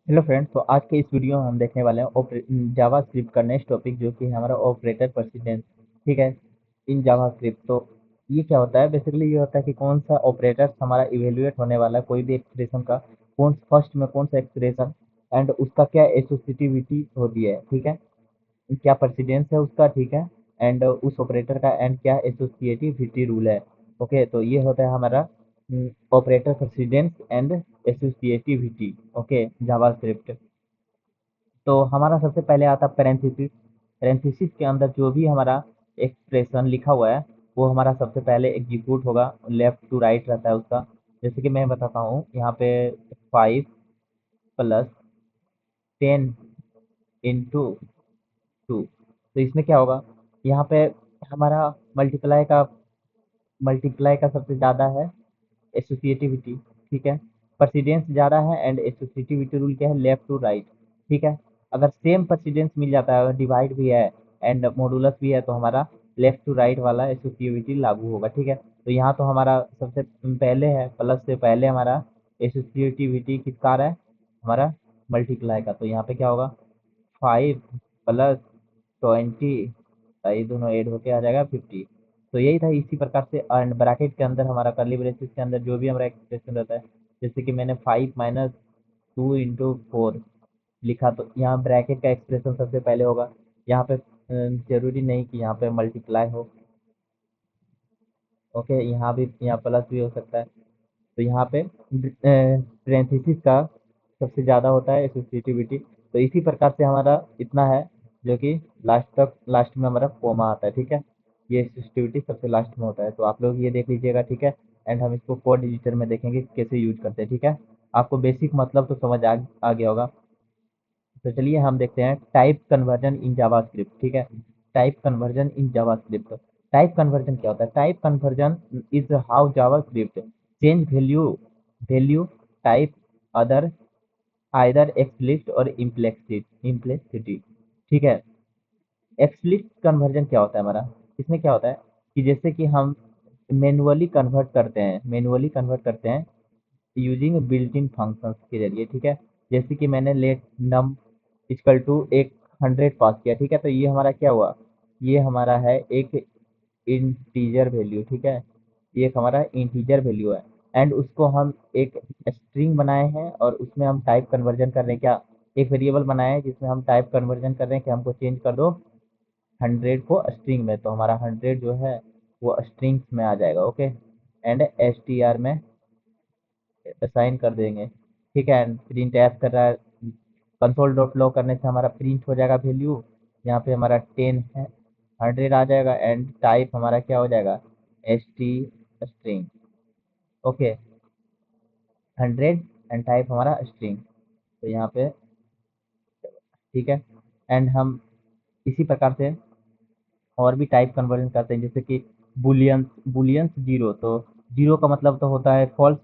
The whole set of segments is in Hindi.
हेलो फ्रेंड्स, तो आज के इस वीडियो में हम देखने वाले हैं जावा स्क्रिप्ट का नेक्स्ट टॉपिक, जो कि है हमारा ऑपरेटर प्रेसिडेंस। ठीक है, इन जावा स्क्रिप्ट। तो ये क्या होता है? बेसिकली ये होता है कि कौन सा ऑपरेटर हमारा इवेल्युएट होने वाला है, कोई भी एक्सप्रेशन का, कौन फर्स्ट में कौन सा एक्सप्रेशन, एंड उसका क्या एसोसिएटिविटी होती है। ठीक है, क्या प्रेसिडेंस है उसका। ठीक है, एंड उस ऑपरेटर का एंड क्या एसोसिएटिविटी रूल है। ओके, तो ये होता है हमारा operator precedence and associativity. Okay, JavaScript. तो हमारा सबसे पहले आता है पैरेंथेसिस। पैरेंथेसिस के अंदर जो भी हमारा एक्सप्रेशन लिखा हुआ है वो हमारा सबसे पहले एग्जीक्यूट होगा, लेफ्ट टू राइट रहता है उसका। जैसे कि मैं बताता हूँ यहाँ पे 5 + 10 × 2। तो इसमें क्या होगा, यहाँ पे हमारा मल्टीप्लाई का सबसे ज़्यादा है एसोसिएटिविटी। ठीक है, प्रेसिडेंस ज़्यादा है एंड एसोसिएटिविटी रूल क्या है, लेफ्ट टू राइट। ठीक है, अगर सेम प्रेसिडेंस मिल जाता है, डिवाइड भी है एंड मॉडुलस भी है, तो हमारा लेफ्ट टू राइट वाला एसोसिएटिविटी लागू होगा। ठीक है, तो यहाँ तो हमारा सबसे पहले है, प्लस से पहले हमारा एसोसिएटिविटी किसका आ रहा है, हमारा मल्टीप्लाई का। तो यहाँ पे क्या होगा, 5 + 20, ये दोनों ऐड होके आ जाएगा 50। तो यही था, इसी प्रकार से एंड ब्रैकेट के अंदर हमारा कर्ली ब्रेसेस के अंदर जो भी हमारा एक्सप्रेशन रहता है, जैसे कि मैंने 5 - 2 × 4 लिखा, तो यहाँ ब्रैकेट का एक्सप्रेशन सबसे पहले होगा। यहाँ पे जरूरी नहीं कि यहाँ पे मल्टीप्लाई हो। ओके, यहाँ भी, यहाँ प्लस भी हो सकता है। तो यहाँ पे पैरेंथेसिस का सबसे ज़्यादा होता है एसोसिएटिविटी। तो इसी प्रकार से हमारा इतना है, जो कि लास्ट में हमारा कोमा आता है। ठीक है, ये एसोसिएटिविटी सबसे लास्ट में होता है। तो आप लोग ये देख लीजिएगा। ठीक है, एंड हम इसको कोड एडिटर में देखेंगे कैसे यूज करते हैं। ठीक है, आपको बेसिक मतलब तो समझ आ गया होगा। तो चलिए हम देखते हैं टाइप कन्वर्जन इन जावास्क्रिप्ट। ठीक है, type conversion in JavaScript. Type conversion क्या होता है? Type conversion is how JavaScript change value type other either explicit और इम्प्लिसिटी। ठीक है, एक्सप्लिसिट कन्वर्जन क्या होता है हमारा? इसमें क्या होता है कि जैसे कि हम मैनुअली कन्वर्ट करते हैं यूजिंग बिल्ट इन फंक्शंस के जरिए। ठीक है, जैसे कि मैंने लेट नम इक्वल टू एक 100 पास किया। ठीक है, तो ये हमारा क्या हुआ, ये हमारा है एक इंटीजर वैल्यू। ठीक है, ये एक हमारा इंटीजर वैल्यू है एंड उसको हम एक स्ट्रिंग बनाए हैं और उसमें हम टाइप कन्वर्जन कर रहे हैं। क्या, एक वेरिएबल बनाए हैं जिसमें हम टाइप कन्वर्जन कर रहे हैं कि हमको चेंज कर दो 100 को स्ट्रिंग में। तो हमारा 100 जो है वो स्ट्रिंग्स में आ जाएगा। ओके, एंड str में असाइन कर देंगे। ठीक है, एंड प्रिंट एफ कर रहा है, कंसोल डॉट लॉग करने से हमारा प्रिंट हो जाएगा वैल्यू। यहाँ पे हमारा 10 है, 100 आ जाएगा एंड टाइप हमारा क्या हो जाएगा, S T string. Okay, 100 and type हमारा स्ट्रिंग। तो यहाँ पे ठीक है, एंड हम इसी प्रकार से और भी टाइप कन्वर्जन करते हैं, जैसे कि बुलियंस बुलियंस जीरो। तो जीरो का मतलब तो होता है फॉल्स,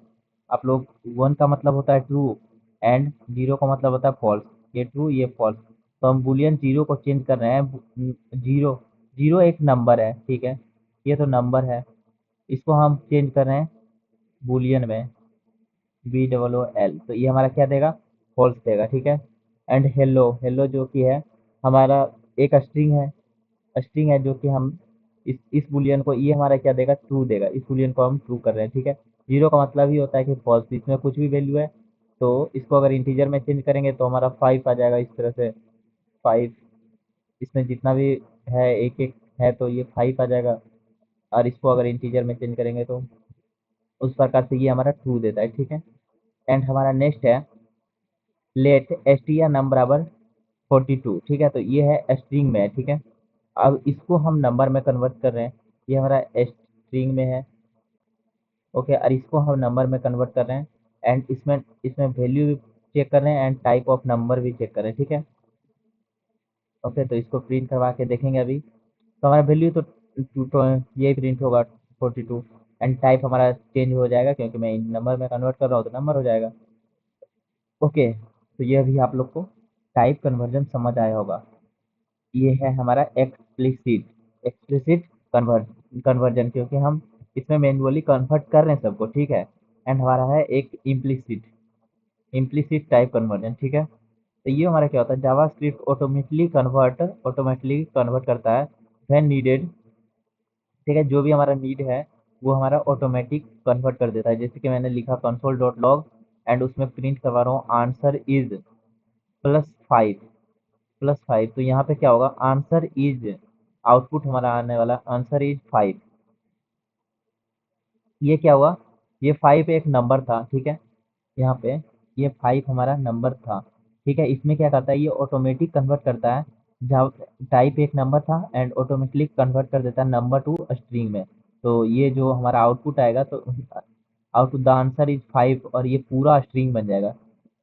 आप लोग, वन का मतलब होता है ट्रू एंड जीरो का मतलब होता है फॉल्स। ये ट्रू, ये फॉल्स। तो हम बुलियन जीरो को चेंज कर रहे हैं। जीरो जीरो एक नंबर है। ठीक है, ये तो नंबर है, इसको हम चेंज कर रहे हैं बुलियन में, BOOL। तो ये हमारा क्या देगा, फॉल्स देगा। ठीक है, एंड हेलो हेलो जो कि है हमारा एक स्ट्रिंग है जो कि हम इस बुलियन को, ये हमारा क्या देगा, ट्रू देगा। इस बुलियन को हम ट्रू कर रहे हैं। ठीक है, जीरो का मतलब ही होता है कि फॉल्स, इसमें कुछ भी वैल्यू है। तो इसको अगर इंटीजर में चेंज करेंगे तो हमारा 5 आ जाएगा, इस तरह से 5, इसमें जितना भी है एक एक है, तो ये 5 आ जाएगा। और इसको अगर इंटीजर में चेंज करेंगे तो उस प्रकार से ये हमारा ट्रू देता है। ठीक है, एंड हमारा नेक्स्ट है लेट str नम बराबर 42। ठीक है, तो ये है स्ट्रिंग में है। ठीक है, अब इसको हम नंबर में कन्वर्ट कर रहे हैं, ये हमारा स्ट्रिंग में है। ओके, और इसको हम नंबर में कन्वर्ट कर रहे हैं एंड इसमें इसमें वैल्यू भी चेक कर रहे हैं एंड टाइप ऑफ नंबर भी चेक कर रहे हैं। ठीक है, ओके, तो इसको प्रिंट करवा के देखेंगे अभी। तो हमारा वैल्यू तो ये प्रिंट होगा 42 एंड टाइप हमारा चेंज हो जाएगा, क्योंकि मैं नंबर में कन्वर्ट कर रहा हूँ तो नंबर हो जाएगा। ओके, तो ये अभी आप लोग को टाइप कन्वर्जन समझ आया होगा। ये है हमारा एक्सप्लिसिट कन्वर्जन, क्योंकि हम इसमें मैन्युअली कन्वर्ट कर रहे हैं सबको। ठीक है, एंड हमारा है एक इम्प्लिसिट। इम्प्लिसिट टाइप कन्वर्जन, ठीक है। तो ये हमारा क्या होता है, जावास्क्रिप्ट ऑटोमेटिकली कन्वर्ट करता है व्हेन नीडेड, ठीक है। जो भी हमारा नीड है वो हमारा ऑटोमेटिक कन्वर्ट कर देता है। जैसे कि मैंने लिखा कंसोल डॉट लॉग एंड उसमें प्रिंट करवा रहा हूँ आंसर इज +5, +5। तो यहाँ पे क्या होगा, आंसर इज, आउटपुट हमारा आने वाला आंसर इज 5। ये क्या हुआ, ये 5 एक नंबर था, ठीक है। यहाँ पे ये 5 हमारा नंबर था, ठीक है। इसमें क्या करता है, ये ऑटोमेटिक कन्वर्ट करता है। जब टाइप एक नंबर था एंड ऑटोमेटिकली कन्वर्ट कर देता है नंबर टू स्ट्रिंग में। तो ये जो हमारा आउटपुट आएगा, तो आउटपुट द आंसर इज 5, और ये पूरा स्ट्रिंग बन जाएगा।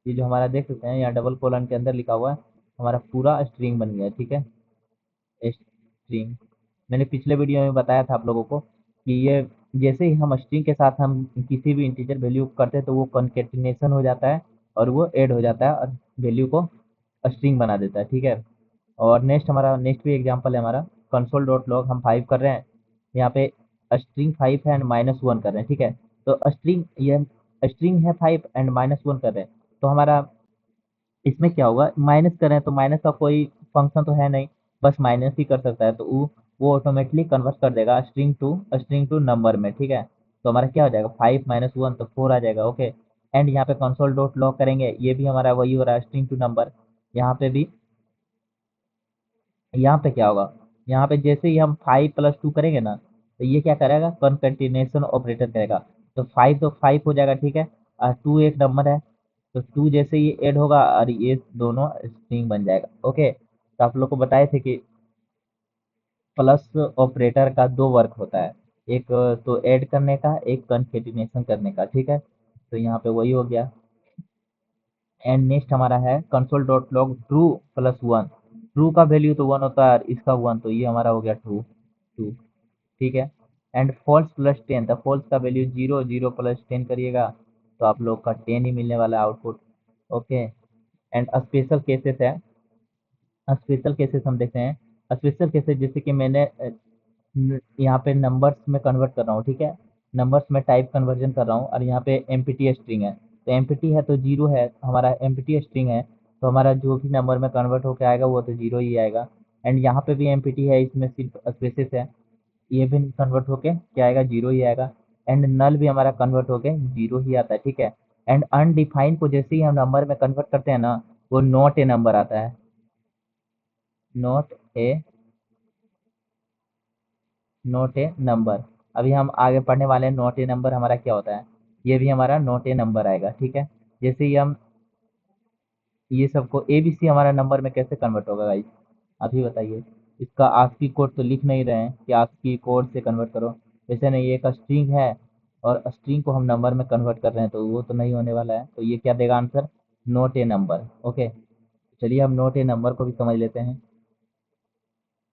ये जो हमारा देख सकते हैं यहाँ डबल कोलन के अंदर लिखा हुआ है, हमारा पूरा स्ट्रिंग बन गया, ठीक है। स्ट्रिंग, मैंने पिछले वीडियो में बताया था आप लोगों को कि ये जैसे ही हम स्ट्रिंग के साथ हम किसी भी इंटीजर वैल्यू करते हैं तो वो कॉन्केटिनेशन हो जाता है और वो ऐड हो जाता है और वैल्यू को स्ट्रिंग बना देता है, ठीक है। और नेक्स्ट भी एग्जांपल है हमारा, कंसोल डॉट लॉग हम 5 कर रहे हैं, यहाँ पे स्ट्रिंग 5 है एंड -1 कर रहे हैं, ठीक है। तो स्ट्रिंग है 5 एंड -1 कर रहे हैं, तो हमारा इसमें क्या होगा, माइनस करें तो माइनस का कोई फंक्शन तो है नहीं, बस माइनस ही कर सकता है। तो वो ऑटोमेटिकली कन्वर्ट कर देगा स्ट्रिंग टू नंबर में, ठीक है। तो हमारा क्या हो जाएगा, 5 - 1 तो 4 आ जाएगा, ओके। एंड यहाँ पे कंसोल डॉट लॉग करेंगे, ये भी हमारा वही हो रहा है, स्ट्रिंग टू नंबर। यहाँ पे भी, यहाँ पे क्या होगा, यहाँ पे जैसे ही हम 5 + 2 करेंगे ना, तो ये क्या करेगा, कॉन्केटिनेशन ऑपरेटर करेगा। तो 5 तो 5 हो जाएगा, ठीक है। और 2 एक नंबर है, तो 2 जैसे ये ऐड होगा और ये दोनों स्ट्रिंग बन जाएगा, ओके। तो आप लोग को बताए थे कि प्लस ऑपरेटर का दो वर्क होता है, एक तो ऐड करने का, एक कॉन्केटिनेशन करने का, ठीक है। तो यहाँ पे वही हो गया। एंड नेक्स्ट हमारा है console dot log true + 1। True का वैल्यू तो 1 होता है और इसका 1, तो ये हमारा हो गया ट्रू, टू, ठीक है। एंड फॉल्स + 10, तो फॉल्स का वैल्यू 0, 0 + 10 करिएगा तो आप लोग का 10 ही मिलने वाला output, okay. And special cases हम देखते हैं। स्पेशल केसेस जैसे कि मैंने यहाँ पे नंबर्स में कन्वर्ट कर रहा हूँ, ठीक है। नंबर्स में टाइप कन्वर्जन कर रहा हूँ और यहाँ पे एमपीटी स्ट्रिंग है, तो एमपीटी है तो जीरो है, हमारा एमपीटी स्ट्रिंग है, तो हमारा जो भी नंबर में कन्वर्ट होकर आएगा वो तो जीरो ही आएगा। एंड यहाँ पे भी एमपीटी है, इसमें सिर्फ स्पेसिस है, ये भी कन्वर्ट होके क्या आएगा, जीरो ही आएगा। एंड नल भी हमारा कन्वर्ट होके जीरो ही आता है, ठीक है। एंड अनडिफाइंड को जैसे ही हम नंबर में कन्वर्ट करते हैं ना, वो नॉट ए नंबर आता है, not A note a number. अभी हम आगे पढ़ने वाले हैं नोट ए नंबर हमारा क्या होता है, ये भी हमारा नोट ए नंबर आएगा, ठीक है। जैसे ही हम ये सबको ए बी सी हमारा नंबर में कैसे कन्वर्ट होगा गाइस, अभी बताइए। इसका आस्की कोड तो लिख नहीं रहे हैं कि आस्की कोड से कन्वर्ट करो, वैसे नहीं, ये एक स्ट्रिंग है और स्ट्रिंग को हम नंबर में कन्वर्ट कर रहे हैं, तो वो तो नहीं होने वाला है। तो ये क्या देगा answer, note a number, okay. चलिए हम नोट ए नंबर को भी समझ लेते हैं।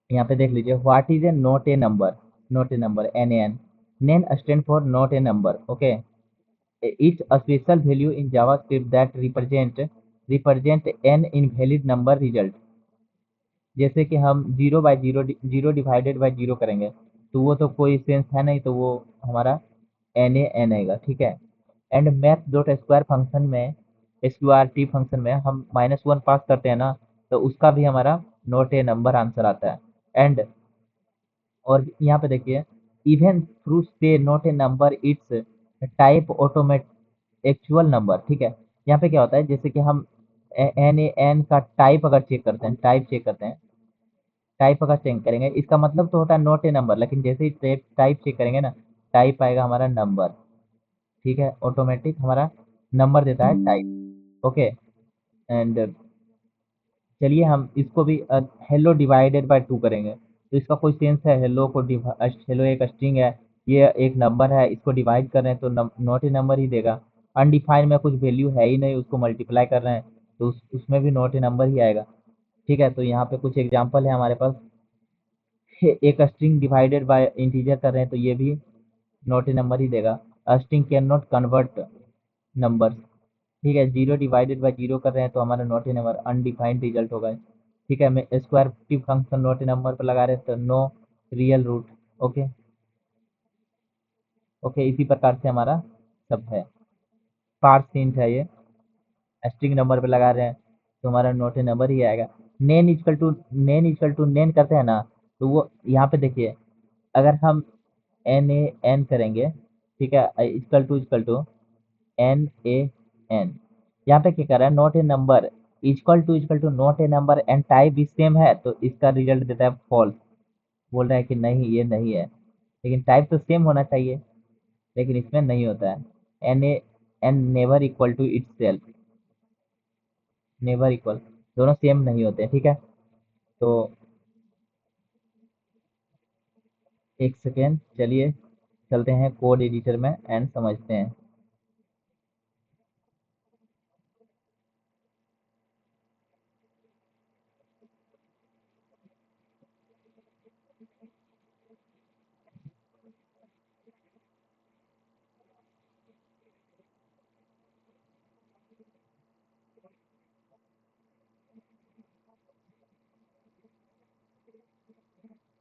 यहाँ पे देख लीजिए, what is a note a number, not a number, NaN, NaN stand for note a number, okay. It's a special value in JavaScript that represent an invalid number result। जैसे कि हम 0/0 जीरो डिवाइडेड बाई जीरो करेंगे तो वो तो कोई सेंस है नहीं, तो वो हमारा NaN आएगा, ठीक है। And math dot square function में, SQRT फंक्शन में हम -1 पास करते हैं ना, तो उसका भी हमारा नोट ए नंबर आंसर आता है। एंड और यहाँ पे देखिए, इवन थ्रू से not a number it's type automate actual number, ठीक है। यहाँ पे क्या होता है, जैसे कि हम NaN का टाइप अगर टाइप अगर चेक करेंगे, इसका मतलब तो होता है नॉट ए नंबर, लेकिन जैसे ही टाइप चेक करेंगे ना, टाइप आएगा हमारा नंबर, ठीक है। ऑटोमेटिक हमारा नंबर देता है टाइप, ओके। एंड चलिए हम इसको भी हेलो डिवाइडेड बाय टू करेंगे, तो इसका कोई सेंस है, हेलो एक स्ट्रिंग है, ये एक नंबर है, इसको डिवाइड कर रहे हैं तो नॉट ए नंबर ही देगा। अनडिफाइंड में कुछ वैल्यू है ही नहीं, उसको मल्टीप्लाई कर रहे हैं तो उसमें भी नॉट ए नंबर ही आएगा, ठीक है। तो यहाँ पे कुछ एग्जांपल है हमारे पास, एक स्ट्रिंग डिवाइडेड बाय इंटीजर कर रहे हैं तो ये भी नॉट ए नंबर ही देगा। String can not convert number, ठीक है। 0/0 कर रहे हैं तो हमारा not a number undefined result होगा, ठीक है। मैं square function not a number पर लगा रहे हैं तो no real root, okay. Okay, इसी प्रकार से हमारा सब है, पार्स इंट है ये, स्ट्रिंग नंबर पे लगा रहे हैं तो हमारा नॉट ए नंबर ही आएगा। नेन करते हैं ना, तो वो यहाँ पे देखिए, अगर हम एन करेंगे, ठीक है, equal to N A N, यहाँ पे क्या कर रहा है, not a number equal to not a number and type भी सेम है, तो इसका रिजल्ट देता है फॉल्स। बोल रहा है कि नहीं ये नहीं है, लेकिन टाइप तो सेम होना चाहिए, लेकिन इसमें नहीं होता है। N A N never equal to itself, never equal, दोनों सेम नहीं होते हैं, ठीक है। तो एक सेकेंड चलिए, चलते हैं कोड एडिटर में एंड समझते हैं।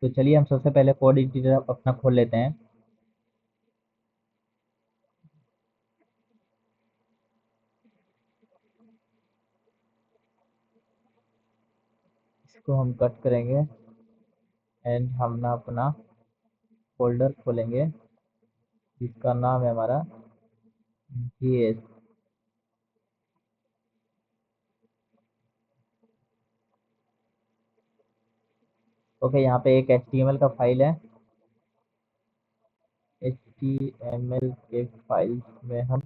तो चलिए हम सबसे पहले कोड एडिटर अपना खोल लेते हैं। इसको हम कट करेंगे एंड हम ना अपना फोल्डर खोलेंगे जिसका नाम है हमारा जीएस। ओके, यहाँ पे एक HTML का फाइल है। HTML के फाइल में हम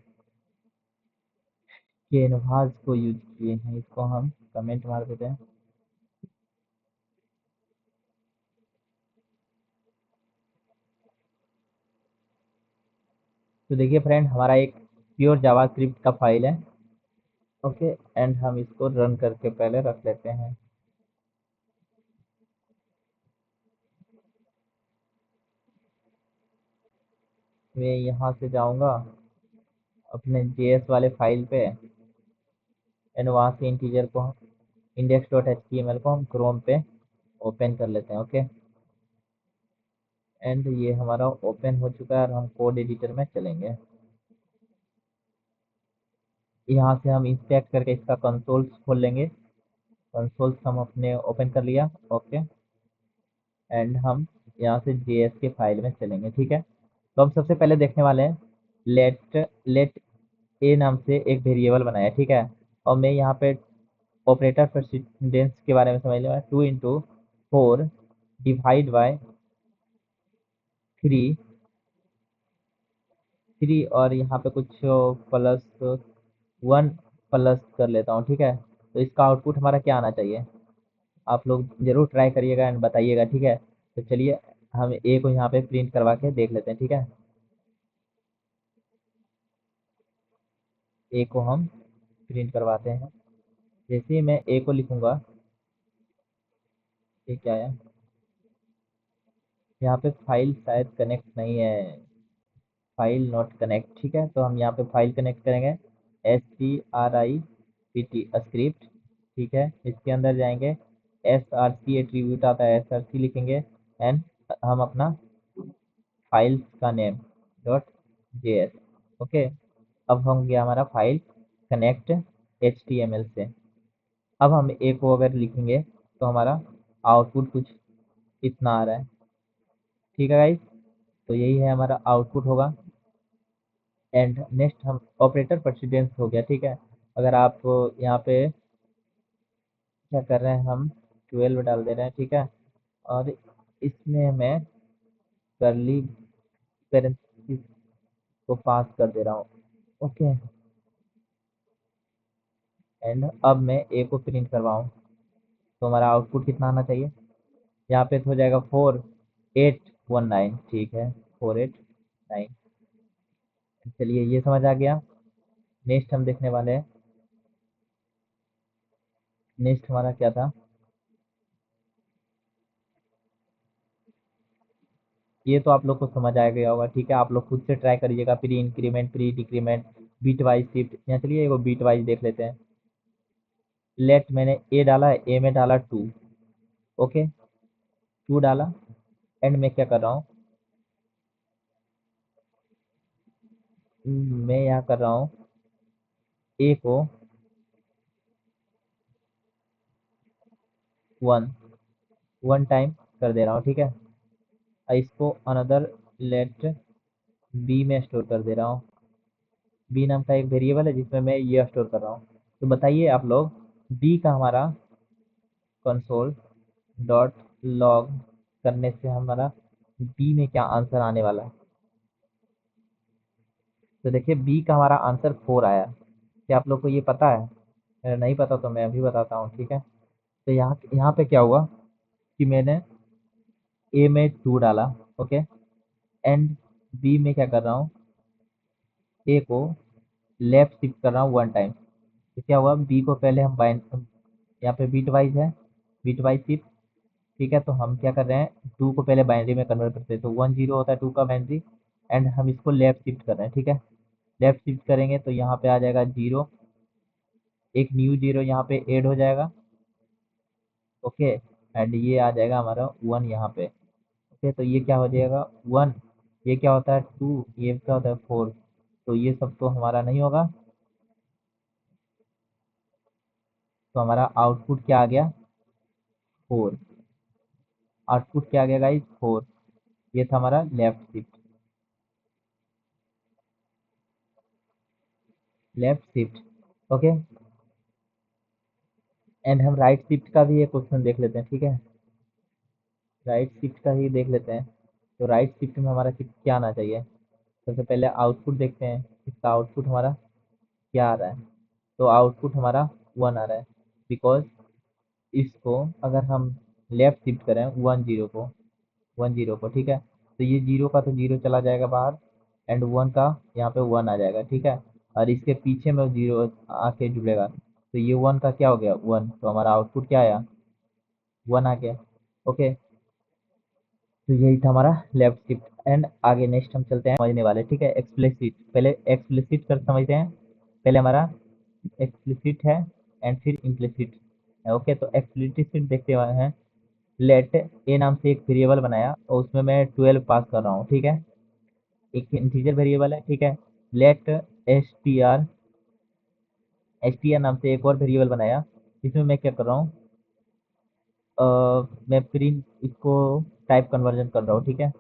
कैनवास को यूज किए हैं, इसको हम कमेंट मार देते हैं। तो देखिए फ्रेंड, हमारा एक प्योर जावास्क्रिप्ट का फाइल है। ओके, एंड हम इसको रन करके पहले रख लेते हैं। मैं यहाँ से जाऊँगा अपने जेएस वाले फाइल पे, एंड वहाँ से इंटीजर को index.html को हम क्रोम पे ओपन कर लेते हैं। ओके, एंड ये हमारा ओपन हो चुका है और हम कोड एडिटर में चलेंगे। यहाँ से हम इंस्पेक्ट करके इसका कंसोल्स खोल लेंगे। कंसोल्स हम अपने ओपन कर लिया। ओके, एंड हम यहाँ से जेएस के फाइल में चलेंगे, ठीक है। तो हम सबसे पहले देखने वाले हैं, लेट ए नाम से एक वेरिएबल बनाया है, ठीक है। और मैं यहाँ पे ऑपरेटर प्रेसिडेंस के बारे में समझ लिया। 2 into 4 डिवाइड बाय 3 और यहाँ पे कुछ +1 प्लस कर लेता हूँ, ठीक है। तो इसका आउटपुट हमारा क्या आना चाहिए, आप लोग जरूर ट्राई करिएगा एंड बताइएगा, ठीक है। तो चलिए हम ए को यहाँ पे प्रिंट करवा के देख लेते हैं, ठीक है। ए को हम प्रिंट करवाते हैं। जैसे ही मैं ए को लिखूंगा, ये क्या है, यहाँ पे फाइल शायद कनेक्ट नहीं है, फाइल नॉट कनेक्ट, ठीक है। तो हम यहाँ पे फाइल कनेक्ट करेंगे, STRIPT स्क्रिप्ट, ठीक है। इसके अंदर जाएंगे, SRC एट्रीब्यूट आता है, SRC लिखेंगे, एंड हम अपना फाइल का नेम .js। ओके, अब हम गया हमारा फाइल कनेक्ट HTML से। अब हम ए को अगर लिखेंगे तो हमारा आउटपुट कुछ इतना आ रहा है, ठीक है गाइस। तो यही है हमारा आउटपुट होगा। एंड नेक्स्ट हम ऑपरेटर प्रेसिडेंस हो गया, ठीक है। अगर आप यहाँ पे क्या कर रहे हैं, हम 12 डाल दे रहे हैं, ठीक है। और इसमें मैं करली पैरेंथेसिस को पास कर दे रहा हूँ। ओके, एंड अब मैं ए को प्रिंट करवाऊँ तो हमारा आउटपुट कितना आना चाहिए, यहाँ पे तो हो जाएगा 4819, ठीक है, 489। चलिए ये समझ आ गया। नेक्स्ट हम देखने वाले हैं, नेक्स्ट हमारा क्या था, ये तो आप लोग को समझ आ गया होगा, ठीक है। आप लोग खुद से ट्राई करिएगा, pre increment, pre decrement, bitwise shift. यहाँ चलिए वो बीट वाइज देख लेते हैं। लेट मैंने ए डाला है, ए में डाला 2। ओके, 2 डाला, एंड मैं क्या कर रहा हूँ, मैं यहाँ कर रहा हूँ ए को वन वन टाइम कर दे रहा हूँ, ठीक है। इसको अनदर लेट बी में स्टोर कर दे रहा हूँ। बी नाम का एक वेरिएबल है जिसमें मैं ये स्टोर कर रहा हूँ। तो बताइए आप लोग, बी का हमारा कंसोल डॉट लॉग करने से हमारा बी में क्या आंसर आने वाला है। तो देखिए बी का हमारा आंसर 4 आया। क्या आप लोग को ये पता है? अगर नहीं पता तो मैं अभी बताता हूँ, ठीक है। तो यहाँ यहाँ पे क्या हुआ कि मैंने ए में 2 डाला, ओके, एंड बी में क्या कर रहा हूँ, ए को लेफ्ट शिफ्ट कर रहा हूँ 1 टाइम। तो क्या हुआ, बी को पहले हम बाइंड, यहाँ पे बिट वाइज है, बिट वाइज शिफ्ट, ठीक है। तो हम क्या कर रहे हैं, 2 को पहले बाइनरी में कन्वर्ट करते हैं, तो 1 0 होता है 2 का बाइनरी, एंड हम इसको लेफ्ट शिफ्ट कर रहे हैं, ठीक है। लेफ्ट शिफ्ट करेंगे तो यहाँ पे आ जाएगा 0, एक न्यू 0 यहाँ पे ऐड हो जाएगा, ओके, एंड ये आ जाएगा हमारा 1 यहाँ पे, ओके। तो ये क्या हो जाएगा 1, ये क्या होता है 2, ये क्या होता है 4, तो ये सब तो हमारा नहीं होगा। तो हमारा आउटपुट क्या आ गया, 4। आउटपुट क्या आ गया गाइस, 4। ये था हमारा left shift, left shift, okay. And हम राइट शिफ्ट का भी एक क्वेश्चन देख लेते हैं, ठीक है। राइट शिफ्ट का ही देख लेते हैं। तो राइट शिफ्ट में हमारा शिफ्ट क्या आना चाहिए। सबसे पहले आउटपुट देखते हैं, इसका आउटपुट हमारा क्या आ रहा है। तो आउटपुट हमारा 1 आ रहा है, बिकॉज इसको अगर हम लेफ्ट शिफ्ट करें 1 0 को, ठीक है, तो ये 0 का तो 0 चला जाएगा बाहर, एंड 1 का यहाँ पे 1 आ जाएगा, ठीक है। और इसके पीछे में 0 आके जुड़ेगा, तो ये 1 का क्या हो गया 1, तो हमारा आउटपुट क्या आया, 1 आ गया, ओके। तो यही था हमारा लेफ्ट शिफ्ट। एंड आगे नेक्स्ट हम चलते हैं समझने वाले, ठीक है। एक्सप्लिसिट, पहले एक्सप्लिसिट कर समझते हैं। पहले हमारा एक्सप्लिसिट है एंड फिर इम्प्लिसिट है, ओके। तो एक्सप्लिसिट देखते हुए हैं, लेट ए नाम से एक वेरिएबल बनाया और उसमें मैं 12 पास कर रहा हूँ, ठीक है। एक इंटीजर वेरिएबल है, ठीक है। लेट एस टी आर नाम से एक और वेरिएबल बनाया, इसमें मैं क्या कर रहा हूँ, मैं प्रिंट इसको टाइप कन्वर्जन कर रहा हूँ, ठीक है।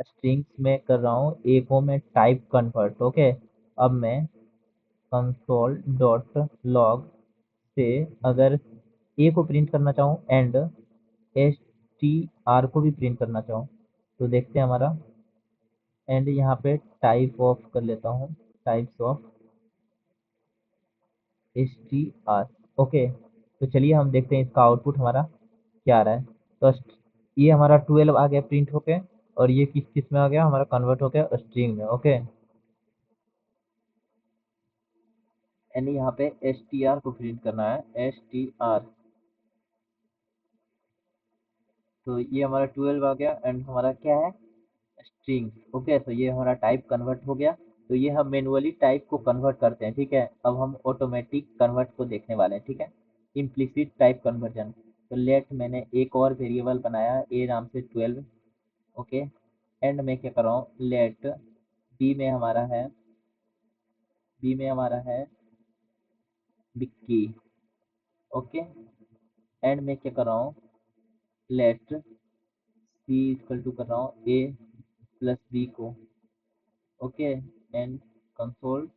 स्ट्रिंग्स में कर रहा हूँ, ए को मैं टाइप कन्वर्ट, ओके। अब मैं कंसोल डॉट लॉग से अगर ए को प्रिंट करना चाहूँ एंड एस टी आर को भी प्रिंट करना चाहूँ, तो देखते हैं हमारा, एंड यहाँ पे टाइप ऑफ कर लेता हूँ, types of S T R, okay. तो चलिए हम देखते हैं इसका आउटपुट हमारा क्या आ रहा है। तो ये हमारा 12 आ गया प्रिंट होके, और ये किस किस में आ गया, हमारा कन्वर्ट हो गया स्ट्रिंग में, ओके। यानी यहाँ पे एस टी आर को प्रिंट करना है, एस टी आर। तो ये हमारा 12 आ गया एंड हमारा क्या है, स्ट्रिंग, ओके। तो ये हमारा टाइप कन्वर्ट हो गया। तो ये हम मैनुअली टाइप को कन्वर्ट करते हैं, ठीक है। अब हम ऑटोमेटिक कन्वर्ट को देखने वाले हैं, ठीक है। इम्प्लिसिट टाइप कन्वर्जन, तो लेट मैंने एक और वेरिएबल बनाया ए नाम से 12, ओके। एंड में क्या कर रहा हूँ, लेट बी में हमारा है, बी में हमारा है विक्की, ओके। एंड में क्या कर रहा हूँ, लेट सी इक्वल टू कर रहा हूँ ए प्लस बी को, okay. And console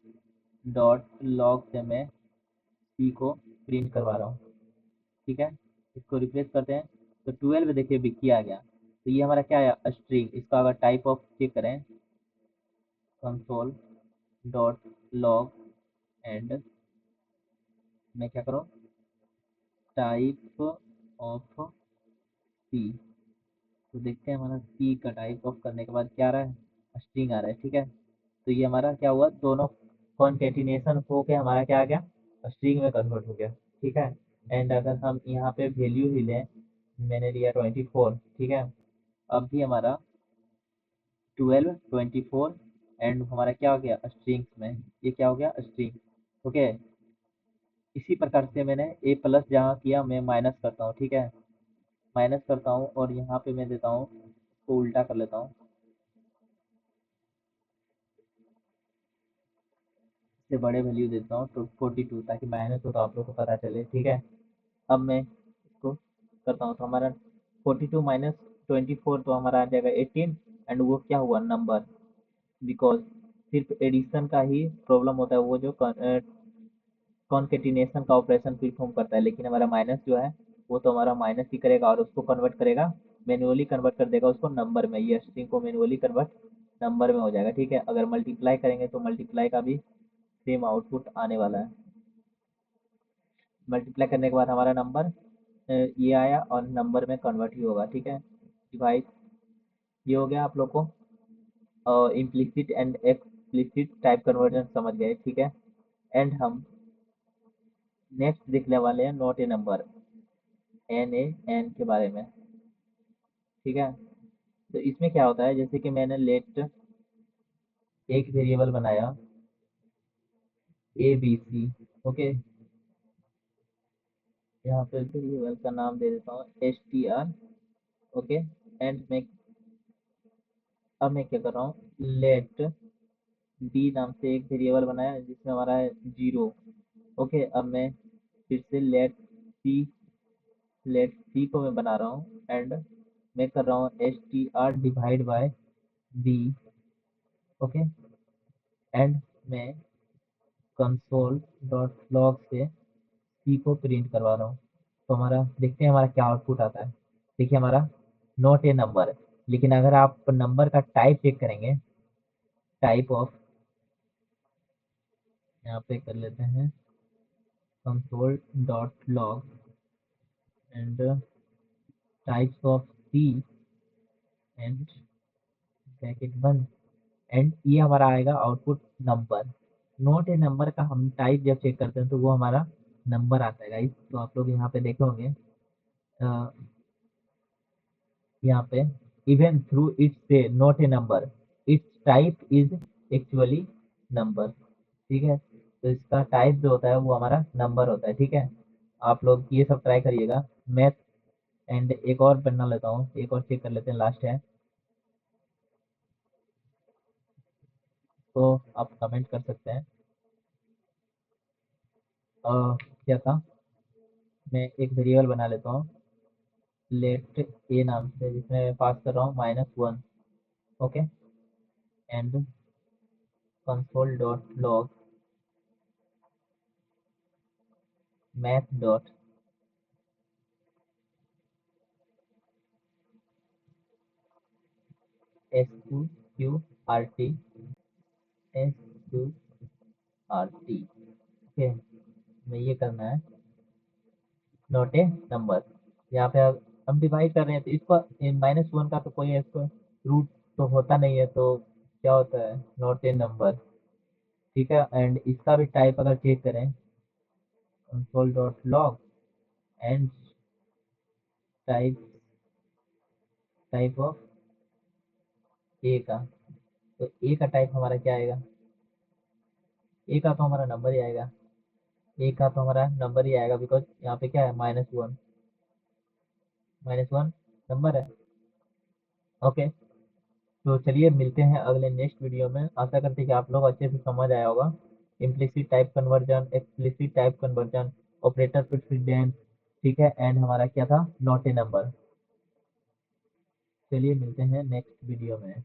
dot log से मैं सी को प्रिंट करवा रहा हूँ, ठीक है। इसको रिप्लेस करते हैं, तो 12 देखिए विक्की आ गया। तो ये हमारा क्या आया, स्ट्रिंग। इसका अगर टाइप ऑफ चेक करें, कंसोल डॉट लॉग एंड मैं क्या करूँ, टाइप ऑफ सी, तो देखते हैं हमारा सी का टाइप ऑफ करने के बाद क्या आ रहा है, स्ट्रिंग आ रहा है, ठीक है। तो ये हमारा क्या हुआ, दोनों कॉन्केटिनेशन हो के हमारा क्या आ गया, स्ट्रिंग में कन्वर्ट हो गया, ठीक है। एंड अगर हम यहाँ पे वैल्यू ही लें, मैंने लिया 24, ठीक है। अब भी हमारा 12 24 एंड हमारा क्या हो गया स्ट्रिंग्स में, ये क्या हो गया स्ट्रिंग, ओके। इसी प्रकार से मैंने ए प्लस जहाँ किया मैं माइनस करता हूँ, ठीक है। माइनस करता हूँ और यहाँ पे मैं देता हूँ, इसको उल्टा कर लेता हूँ, से बड़े वैल्यू देता हूँ तो 42, ताकि माइनस हो तो आप लोग को पता चले, ठीक है। अब मैं इसको करता हूँ तो हमारा 42 माइनस 24 तो हमारा आ जाएगा 18, एंड वो क्या हुआ नंबर, बिकॉज सिर्फ एडिशन का ही प्रॉब्लम होता है, वो जो कॉन्केटिनेशन का ऑपरेशन परफॉर्म करता है, लेकिन हमारा माइनस जो है वो तो हमारा माइनस ही करेगा और उसको कन्वर्ट करेगा, मैन्युअली कन्वर्ट कर देगा उसको नंबर में, ये स्ट्रिंग को मैन्युअली कन्वर्ट नंबर में हो जाएगा, ठीक है। अगर मल्टीप्लाई करेंगे तो मल्टीप्लाई का भी सेम आउटपुट आने वाला है। मल्टीप्लाई करने के बाद हमारा नंबर ये आया और नंबर में कन्वर्ट ही होगा, ठीक है। डिवाइड, ये हो गया आप लोग को implicit and explicit type conversion समझ गए, ठीक है। एंड हम नेक्स्ट देखने वाले हैं not a number, N A N के बारे में, ठीक है। तो इसमें क्या होता है, जैसे कि मैंने लेट एक वेरिएबल बनाया ए बी सी, ओके, यहाँ पे वेरिएबल का नाम दे देता हूँ str, ओके। एंड मैं अब मैं क्या कर रहा हूँ, लेट डी नाम से एक वेरिएबल बनाया जिसमें हमारा है 0, ओके। अब मैं फिर से लेट सी को मैं बना रहा हूँ, एंड मैं कर रहा हूँ str divide by B, okay. And मैं कंसोल डॉट लॉग से सी को प्रिंट करवा रहा हूँ, तो हमारा देखते हैं हमारा क्या आउटपुट आता है। देखिए हमारा नॉट ए नंबर, लेकिन अगर आप नंबर का टाइप चेक करेंगे, टाइप ऑफ, यहाँ पे कर लेते हैं console dot log and types of C and bracket बंद, एंड ये हमारा आएगा output number. Not a number का हम टाइप जब चेक करते हैं तो वो हमारा नंबर आता है गाइस। तो आप लोग यहाँ पे देखे होंगे, यहाँ पे इवन थ्रू इट्स से not a number, it's type is actually number, ठीक है। तो इसका टाइप जो होता है वो हमारा नंबर होता है, ठीक है। आप लोग ये सब ट्राई करिएगा मैथ। एंड एक और बना लेता हूँ, एक और चेक कर लेते हैं, लास्ट है, तो आप कमेंट कर सकते हैं। क्या था, मैं एक वेरिएबल बना लेता हूँ लेट ए नाम से, जिसमें मैं पास कर रहा हूँ -1, okay. And console dot log math dot SQRT SQRT, okay. मैं ये करना है नोट ए नंबर, यहाँ पे अब हम डिवाइड कर रहे हैं तो इसको -1 का तो कोई इसको रूट तो होता नहीं है, तो क्या होता है नोट ए नंबर, ठीक है। एंड इसका भी टाइप अगर चेक करें console dot log and type type of a का, तो ए का टाइप हमारा क्या आएगा, ए का तो हमारा नंबर ही आएगा, ए का तो हमारा नंबर ही आएगा, बिकॉज यहाँ पे क्या है -1, -1 नंबर है, ओके। तो चलिए मिलते हैं अगले नेक्स्ट वीडियो में, आशा करते हैं कि आप लोग अच्छे से समझ आया होगा implicit type conversion, explicit type conversion, operator precedence, ठीक है। एंड हमारा क्या था नॉट ए नंबर। चलिए मिलते हैं नेक्स्ट वीडियो में।